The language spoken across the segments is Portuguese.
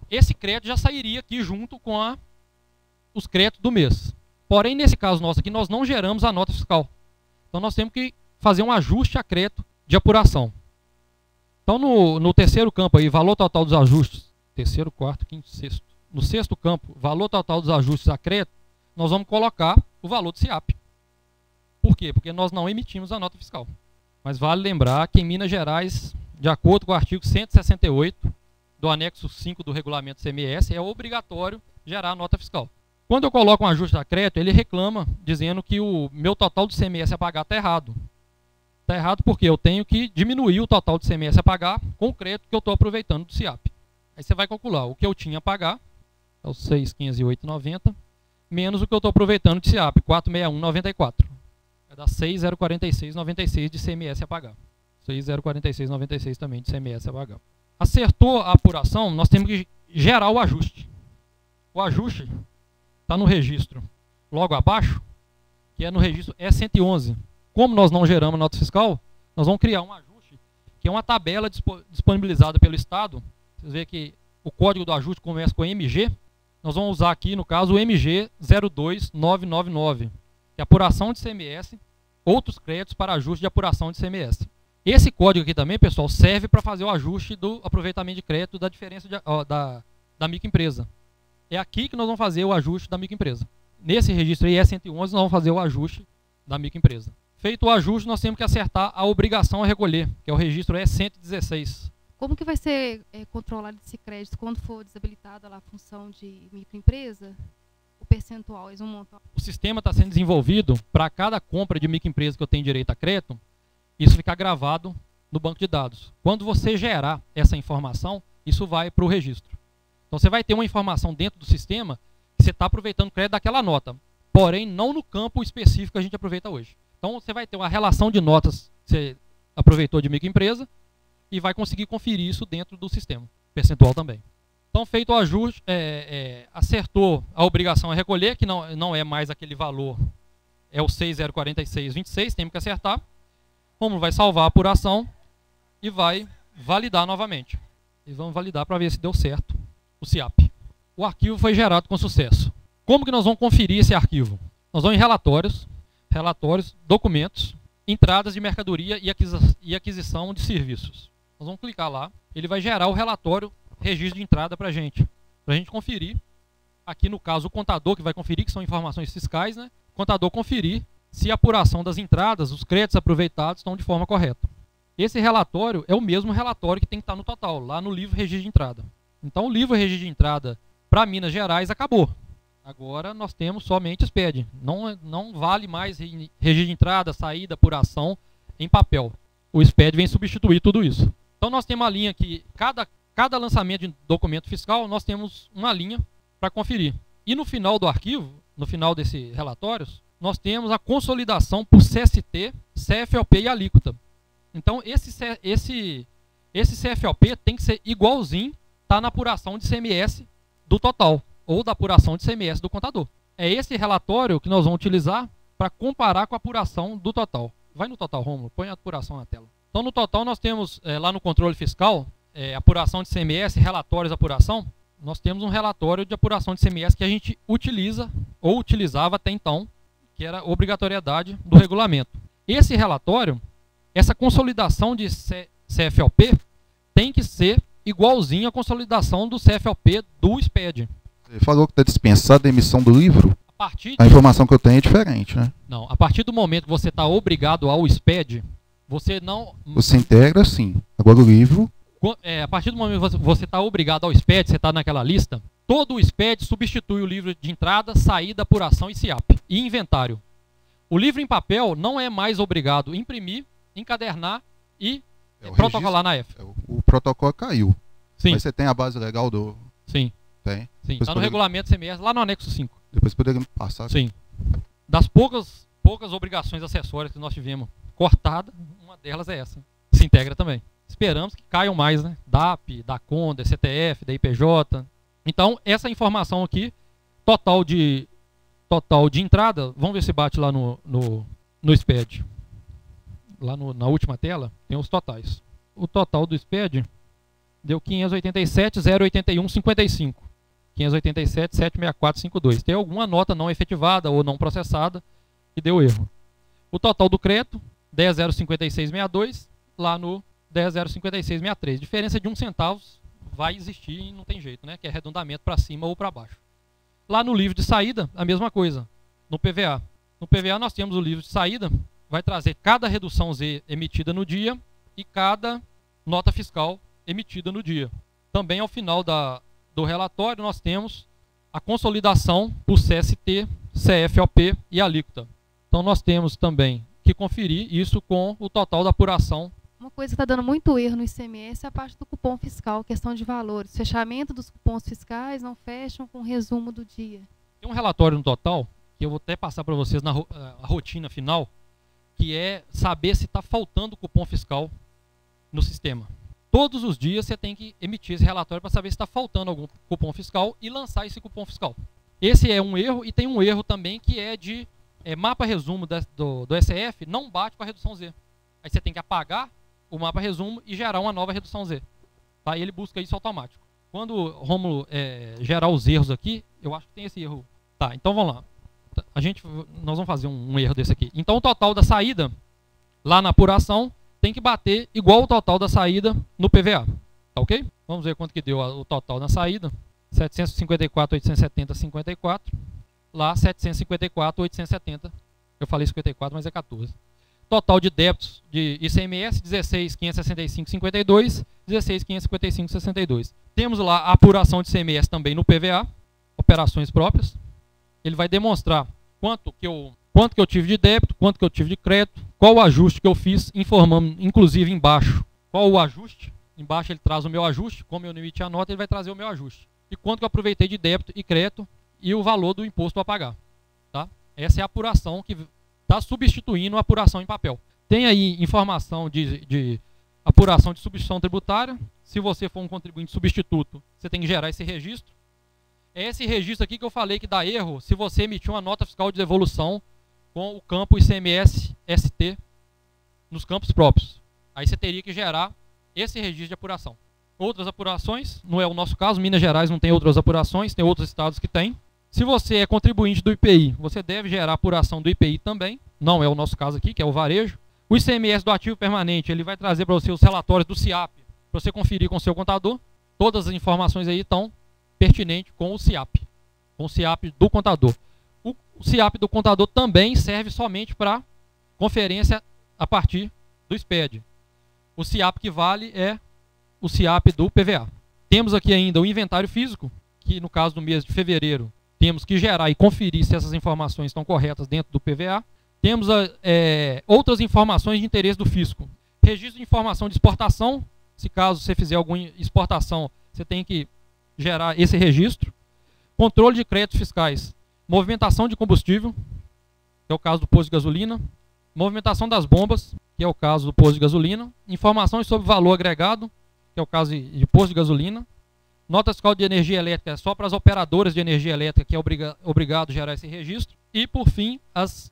esse crédito já sairia aqui junto com os créditos do mês. Porém, nesse caso nosso aqui, nós não geramos a nota fiscal. Então, nós temos que fazer um ajuste a crédito de apuração. Então, no terceiro campo aí, valor total dos ajustes, terceiro, quarto, quinto, sexto. No sexto campo, valor total dos ajustes a crédito, nós vamos colocar o valor do SIAP. Por quê? Porque nós não emitimos a nota fiscal. Mas vale lembrar que em Minas Gerais, de acordo com o artigo 168 do anexo 5 do regulamento CMS, é obrigatório gerar a nota fiscal. Quando eu coloco um ajuste a crédito, ele reclama dizendo que o meu total de CMS a pagar está errado. Está errado porque eu tenho que diminuir o total de CMS a pagar com o crédito que eu estou aproveitando do SIAP. Aí você vai calcular o que eu tinha a pagar, é o 6.508,90, menos o que eu estou aproveitando de SIAP, 461,94. Vai dar 6.046,96 de CMS a pagar. 6.046,96 também de CMS a pagar. Acertou a apuração, nós temos que gerar o ajuste. O ajuste está no registro logo abaixo, que é no registro E111. Como nós não geramos nota fiscal, nós vamos criar um ajuste, que é uma tabela disponibilizada pelo Estado. Vocês veem que o código do ajuste começa com MG. Nós vamos usar aqui, no caso, o MG 02999, que é apuração de CMS, outros créditos para ajuste de apuração de CMS. Esse código aqui também, pessoal, serve para fazer o ajuste do aproveitamento de crédito da diferença da microempresa. É aqui que nós vamos fazer o ajuste da microempresa. Nesse registro aí, E111, nós vamos fazer o ajuste da microempresa. Feito o ajuste, nós temos que acertar a obrigação a recolher, que é o registro E116. Como que vai ser controlado esse crédito quando for desabilitada lá a função de microempresa? O percentual, eles vão montar. O sistema está sendo desenvolvido para cada compra de microempresa que eu tenho direito a crédito, isso ficar gravado no banco de dados. Quando você gerar essa informação, isso vai para o registro. Então você vai ter uma informação dentro do sistema que você está aproveitando crédito daquela nota, porém não no campo específico que a gente aproveita hoje. Então você vai ter uma relação de notas que você aproveitou de microempresa e vai conseguir conferir isso dentro do sistema, percentual também. Então, feito o ajuste, acertou a obrigação a recolher, que não é mais aquele valor, é o 6.046,26, temos que acertar. Romulo vai salvar a apuração e vai validar novamente. E vamos validar para ver se deu certo o SIAP. O arquivo foi gerado com sucesso. Como que nós vamos conferir esse arquivo? Nós vamos em relatórios, documentos, entradas de mercadoria e aquisição de serviços. Nós vamos clicar lá, ele vai gerar o relatório, registro de entrada para a gente conferir. Aqui no caso o contador que vai conferir, que são informações fiscais, né? O contador conferir se a apuração das entradas, os créditos aproveitados estão de forma correta. Esse relatório é o mesmo relatório que tem que estar no total, lá no livro registro de entrada. Então o livro registro de entrada para Minas Gerais acabou. Agora nós temos somente SPED. Não vale mais registro de entrada, saída, apuração em papel. O SPED vem substituir tudo isso. Então nós temos uma linha que cada lançamento de documento fiscal, nós temos uma linha para conferir. E no final do arquivo, no final desses relatórios, nós temos a consolidação por CST, CFOP e alíquota. Então esse CFOP tem que ser igualzinho, está na apuração de CMS do total, ou da apuração de CMS do contador. É esse relatório que nós vamos utilizar para comparar com a apuração do total. Vai no total, Romulo, põe a apuração na tela. Então no total nós temos, lá no controle fiscal, apuração de CMS, relatórios de apuração, nós temos um relatório de apuração de CMS que a gente utiliza, ou utilizava até então, que era a obrigatoriedade do regulamento. Esse relatório, essa consolidação de CFOP, tem que ser igualzinho à consolidação do CFOP do SPED. Você falou que está dispensada a emissão do livro? A informação que eu tenho é diferente, né? Não, a partir do momento que você está obrigado ao SPED, você não... Você integra, sim. Agora o livro... a partir do momento que você está obrigado ao SPED, você está naquela lista, todo o SPED substitui o livro de entrada, saída, apuração e SIAP, e inventário. O livro em papel não é mais obrigado a imprimir, encadernar e protocolar na F. O protocolo caiu. Sim. Mas você tem a base legal do... Sim. Tem? Sim, está no regulamento CMS, lá no anexo 5. Depois poderia me passar. Sim. Das poucas obrigações acessórias que nós tivemos cortada, uma delas é essa. Se integra também. Esperamos que caiam mais, né? DAP, DACON, DCTF, DIPJ. Então, essa informação aqui, total de entrada, vamos ver se bate lá no SPED. Lá na última tela, tem os totais. O total do SPED, Deu 587.081.55. 587.764.52. Tem alguma nota não efetivada ou não processada que deu erro. O total do crédito, 10.056.62, lá no 10.056.63. Diferença de 1 centavo vai existir e não tem jeito, né? Que é arredondamento para cima ou para baixo. Lá no livro de saída, a mesma coisa, no PVA. No PVA nós temos o livro de saída, vai trazer cada redução Z emitida no dia e cada nota fiscal emitida no dia. Também ao final do relatório nós temos a consolidação por CST, CFOP e alíquota. Então nós temos também que conferir isso com o total da apuração. Uma coisa que está dando muito erro no ICMS é a parte do cupom fiscal, questão de valores. Fechamento dos cupons fiscais não fecham com o resumo do dia. Tem um relatório no total, que eu vou até passar para vocês na rotina final, que é saber se está faltando cupom fiscal no sistema. Todos os dias você tem que emitir esse relatório para saber se está faltando algum cupom fiscal e lançar esse cupom fiscal. Esse é um erro, e tem um erro também que é de mapa resumo do SF não bate com a redução Z. Aí você tem que apagar o mapa resumo e gerar uma nova redução Z. Tá? E ele busca isso automático. Quando o Rômulo gerar os erros aqui, eu acho que tem esse erro. Tá, então vamos lá. Nós vamos fazer um erro desse aqui. Então o total da saída, lá na apuração, tem que bater igual o total da saída no PVA. Tá ok? Vamos ver quanto que deu o total na saída. 754.870,54. Lá 754.870. Eu falei 54, mas é 14. Total de débitos de ICMS 16.565,52, 16.555,62. Temos lá a apuração de ICMS também no PVA, operações próprias. Ele vai demonstrar quanto que eu tive de débito, quanto que eu tive de crédito, qual o ajuste que eu fiz, informando inclusive embaixo qual o ajuste. Embaixo ele traz o meu ajuste, como eu não emiti a nota, ele vai trazer o meu ajuste. E quanto que eu aproveitei de débito e crédito e o valor do imposto a pagar. Tá? Essa é a apuração que está substituindo a apuração em papel. Tem aí informação de apuração de substituição tributária. Se você for um contribuinte substituto, você tem que gerar esse registro. É esse registro aqui que eu falei que dá erro se você emitir uma nota fiscal de devolução com o campo ICMS ST nos campos próprios. Aí você teria que gerar esse registro de apuração. Outras apurações, não é o nosso caso, Minas Gerais não tem outras apurações, tem outros estados que tem. Se você é contribuinte do IPI, você deve gerar apuração do IPI também, não é o nosso caso aqui, que é o varejo. O ICMS do ativo permanente, ele vai trazer para você os relatórios do CIAP, para você conferir com o seu contador. Todas as informações aí estão pertinentes com o CIAP do contador. O CIAP do contador também serve somente para conferência a partir do SPED. O CIAP que vale é o CIAP do PVA. Temos aqui ainda o inventário físico, que no caso do mês de fevereiro, temos que gerar e conferir se essas informações estão corretas dentro do PVA. Temos outras informações de interesse do fisco. Registro de informação de exportação. Se caso você fizer alguma exportação, você tem que gerar esse registro. Controle de créditos fiscais. Movimentação de combustível, que é o caso do posto de gasolina. Movimentação das bombas, que é o caso do posto de gasolina. Informações sobre valor agregado, que é o caso de posto de gasolina. Nota fiscal de energia elétrica é só para as operadoras de energia elétrica, que é obrigado a gerar esse registro. E, por fim, as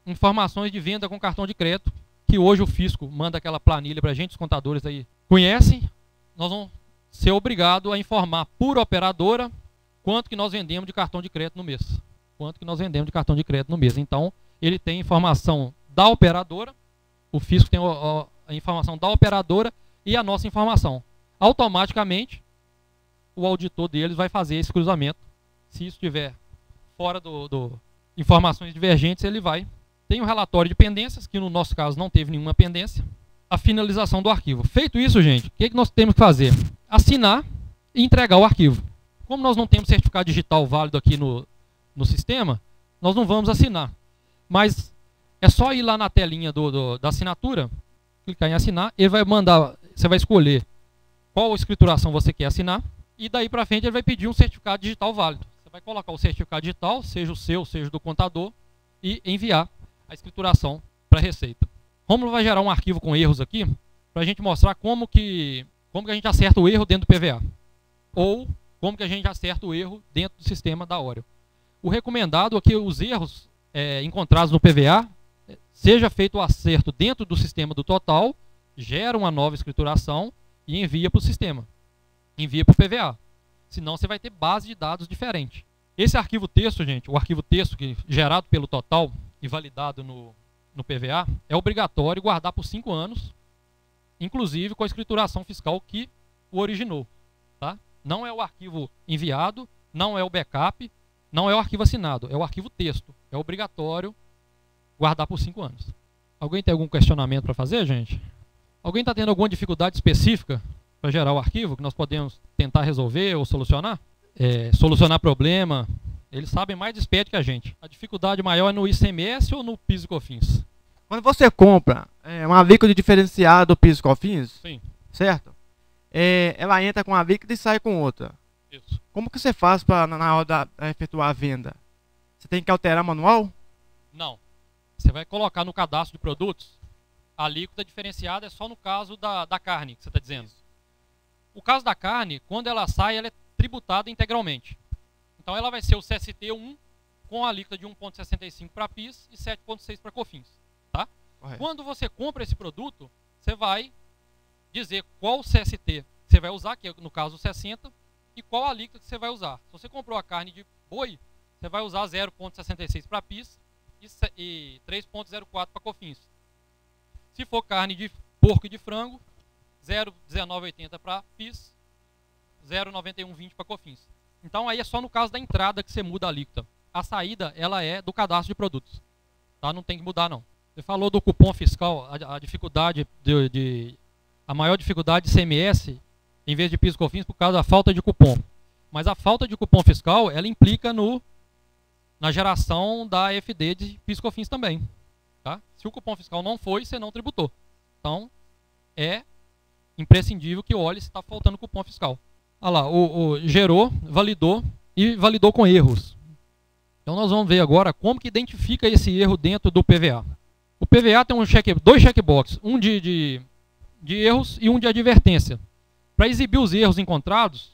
informações de venda com cartão de crédito, que hoje o fisco manda aquela planilha para a gente, os contadores aí conhecem. Nós vamos ser obrigados a informar por operadora quanto que nós vendemos de cartão de crédito no mês. Quanto que nós vendemos de cartão de crédito no mês. Então, ele tem informação da operadora, o fisco tem a informação da operadora e a nossa informação. Automaticamente, o auditor deles vai fazer esse cruzamento. Se isso estiver fora do informações divergentes, ele vai. Tem um relatório de pendências, que no nosso caso não teve nenhuma pendência. A finalização do arquivo. Feito isso, gente, o que nós temos que fazer? Assinar e entregar o arquivo. Como nós não temos certificado digital válido aqui no sistema, nós não vamos assinar. Mas é só ir lá na telinha da assinatura, clicar em assinar, ele vai mandar, você vai escolher qual escrituração você quer assinar, e daí para frente ele vai pedir um certificado digital válido. Você vai colocar o certificado digital, seja o seu, seja do contador, e enviar a escrituração para a Receita. Rômulo vai gerar um arquivo com erros aqui, para a gente mostrar como que a gente acerta o erro dentro do PVA. Ou como que a gente acerta o erro dentro do sistema da Oreo. O recomendado é que os erros encontrados no PVA, seja feito o acerto dentro do sistema do total, gera uma nova escrituração e envia para o sistema. envia para o PVA. Senão você vai ter base de dados diferente. Esse arquivo texto, gente, o arquivo texto que gerado pelo total e validado no PVA, é obrigatório guardar por 5 anos, inclusive com a escrituração fiscal que o originou. Tá? Não é o arquivo enviado, não é o backup, não é o arquivo assinado, é o arquivo texto. É obrigatório guardar por 5 anos. Alguém tem algum questionamento para fazer, gente? Alguém está tendo alguma dificuldade específica para gerar o arquivo que nós podemos tentar resolver ou solucionar? Solucionar problema. Eles sabem mais de SPED que a gente. A dificuldade maior é no ICMS ou no PIS e COFINS? Quando você compra uma alíquota diferenciada do PIS e COFINS, sim, certo? Ela entra com uma alíquota e sai com outra. Isso. Como que você faz na hora de efetuar a venda? Você tem que alterar manual? Não. Você vai colocar no cadastro de produtos, a alíquota diferenciada é só no caso da carne, que você está dizendo. O caso da carne, quando ela sai, ela é tributada integralmente. Então ela vai ser o CST1 com a alíquota de 1,65 para PIS e 7,6 para COFINS. Tá? Quando você compra esse produto, você vai dizer qual CST você vai usar, que é no caso o 60, e qual alíquota que você vai usar. Se você comprou a carne de boi, você vai usar 0,66 para PIS e 3,04 para COFINS. Se for carne de porco e de frango, 0,1980 para PIS, 0,9120 para COFINS. Então aí é só no caso da entrada que você muda a alíquota. A saída, ela é do cadastro de produtos. Tá? Não tem que mudar, não. Você falou do cupom fiscal, a dificuldade a maior dificuldade de CMS, em vez de PIS e COFINS, por causa da falta de cupom. Mas a falta de cupom fiscal, ela implica na geração da FD de PIS e COFINS também. Tá? Se o cupom fiscal não foi, você não tributou. Então, é imprescindível que olhe se está faltando cupom fiscal. Olha lá, gerou, validou e validou com erros. Então nós vamos ver agora como que identifica esse erro dentro do PVA. O PVA tem dois checkboxes, um de erros e um de advertência. Para exibir os erros encontrados,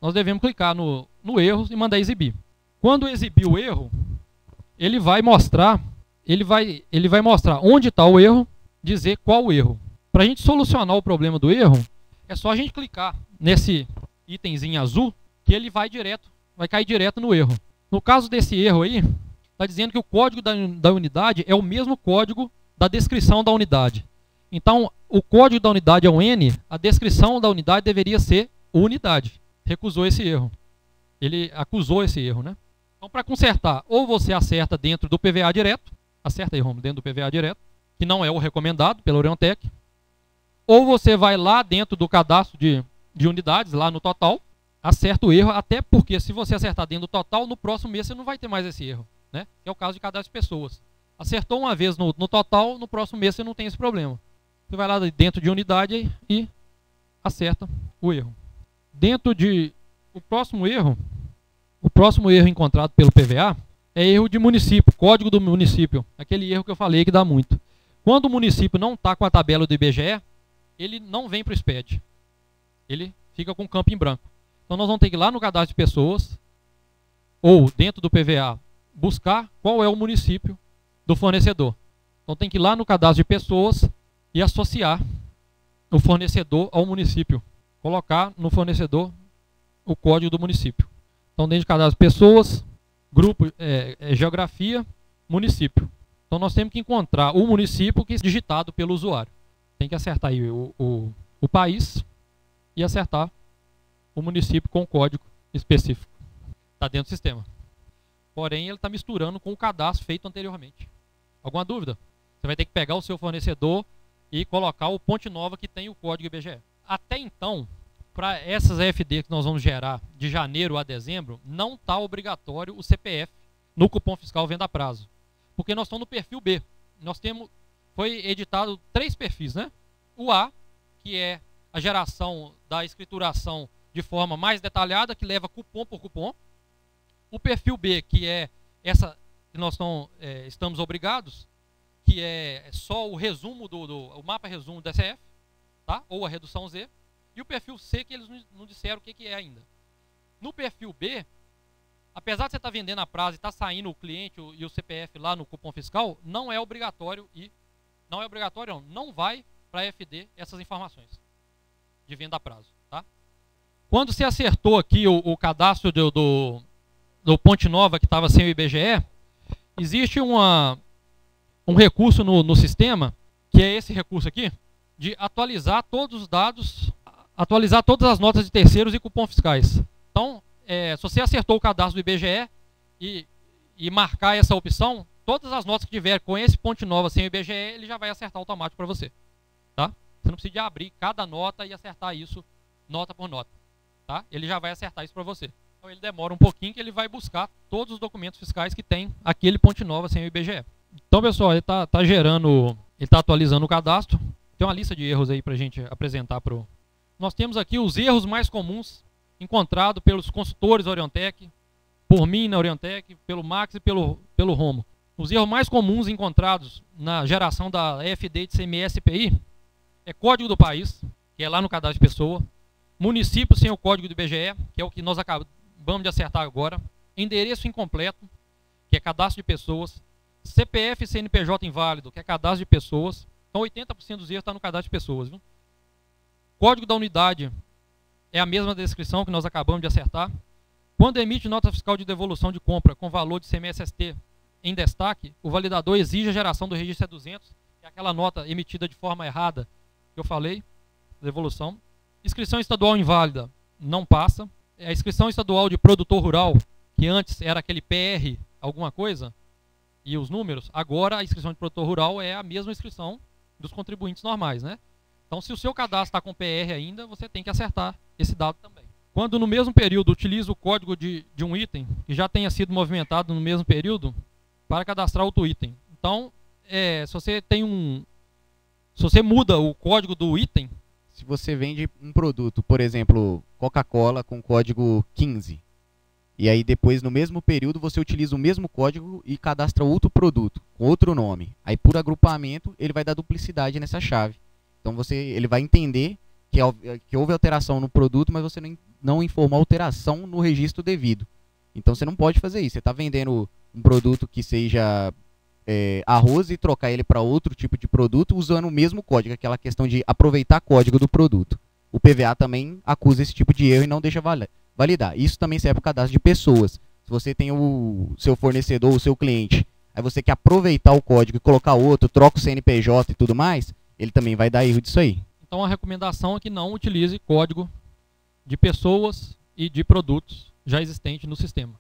nós devemos clicar no erros e mandar exibir. Quando exibir o erro, ele vai mostrar onde está o erro, dizer qual o erro. Para a gente solucionar o problema do erro, é só a gente clicar nesse itemzinho azul, que ele vai cair direto no erro. No caso desse erro aí, está dizendo que o código da unidade é o mesmo código da descrição da unidade. Então, o código da unidade é um N, a descrição da unidade deveria ser unidade. Recusou esse erro. Ele acusou esse erro, né? Então, para consertar, ou você acerta dentro do PVA direto, acerta aí, Romulo, dentro do PVA direto, que não é o recomendado pela Oriontech, ou você vai lá dentro do cadastro de unidades, lá no total, acerta o erro, até porque se você acertar dentro do total, no próximo mês você não vai ter mais esse erro, né? Que é o caso de cadastro de pessoas. Acertou uma vez no total, no próximo mês você não tem esse problema. Você vai lá dentro de unidade e acerta o erro. Dentro de o próximo erro encontrado pelo PVA é erro de município, código do município, aquele erro que eu falei que dá muito. Quando o município não está com a tabela do IBGE, ele não vem para o SPED. Ele fica com o campo em branco. Então nós vamos ter que ir lá no cadastro de pessoas, ou dentro do PVA, buscar qual é o município do fornecedor. Então tem que ir lá no cadastro de pessoas e associar o fornecedor ao município. Colocar no fornecedor o código do município. Então dentro de cadastro de pessoas, grupo, geografia, município. Então nós temos que encontrar o município que é digitado pelo usuário. Tem que acertar aí o país e acertar o município com o código específico. Está dentro do sistema. Porém, ele está misturando com o cadastro feito anteriormente. Alguma dúvida? Você vai ter que pegar o seu fornecedor e colocar o Ponte Nova que tem o código IBGE. Até então, para essas AFD que nós vamos gerar de janeiro a dezembro, não está obrigatório o CPF no cupom fiscal venda a prazo. Porque nós estamos no perfil B. Foi editado 3 perfis, né? O A, que é a geração da escrituração de forma mais detalhada, que leva cupom por cupom. O perfil B, que é essa que nós estamos obrigados, que é só o resumo o mapa resumo do DCF, tá? Ou a redução Z. E o perfil C, que eles não disseram o que é ainda. No perfil B, apesar de você estar vendendo a prazo e estar saindo o cliente e o CPF lá no cupom fiscal, não é obrigatório não vai para a FD essas informações de venda a prazo, tá? Quando você acertou aqui o cadastro do Ponte Nova que estava sem o IBGE, existe um recurso no sistema, que é esse recurso aqui, de atualizar todos os dados, atualizar todas as notas de terceiros e cupom fiscais. Então, se você acertou o cadastro do IBGE e marcar essa opção, todas as notas que tiver com esse Ponte Nova sem o IBGE, ele já vai acertar automático para você. Tá? Você não precisa de abrir cada nota e acertar isso nota por nota. Tá? Ele já vai acertar isso para você. Então ele demora um pouquinho que ele vai buscar todos os documentos fiscais que tem aquele Ponte Nova sem o IBGE. Então, pessoal, ele está atualizando o cadastro. Tem uma lista de erros aí para a gente apresentar pro. Nós temos aqui os erros mais comuns encontrados pelos consultores da Oriontech, por mim na Oriontech, pelo Max e pelo Romo. Os erros mais comuns encontrados na geração da EFD de CMS e PI é código do país, que é lá no cadastro de pessoa, município sem o código do IBGE, que é o que nós acabamos de acertar agora, endereço incompleto, que é cadastro de pessoas, CPF e CNPJ inválido, que é cadastro de pessoas. Então 80% dos erros está no cadastro de pessoas. Viu? Código da unidade é a mesma descrição que nós acabamos de acertar. Quando emite nota fiscal de devolução de compra com valor de CMS-ST em destaque, o validador exige a geração do registro E200, que é aquela nota emitida de forma errada que eu falei, devolução. Inscrição estadual inválida, não passa. A inscrição estadual de produtor rural, que antes era aquele PR alguma coisa, e os números, agora a inscrição de produtor rural é a mesma inscrição dos contribuintes normais, né? Então, se o seu cadastro está com PR ainda, você tem que acertar esse dado também. Quando no mesmo período utiliza o código de um item que já tenha sido movimentado no mesmo período para cadastrar outro item. Então, se você muda o código do item. Se você vende um produto, por exemplo, Coca-Cola com código 15, e aí depois no mesmo período você utiliza o mesmo código e cadastra outro produto com outro nome. Aí por agrupamento ele vai dar duplicidade nessa chave. Então ele vai entender que houve alteração no produto, mas você não informou alteração no registro devido. Então você não pode fazer isso. Você está vendendo um produto que seja arroz e trocar ele para outro tipo de produto usando o mesmo código, aquela questão de aproveitar código do produto. O PVA também acusa esse tipo de erro e não deixa validar. Isso também serve para o cadastro de pessoas. Se você tem o seu fornecedor, o seu cliente, aí você quer aproveitar o código e colocar outro, troca o CNPJ e tudo mais, ele também vai dar erro disso aí. Então a recomendação é que não utilize código de pessoas e de produtos já existentes no sistema.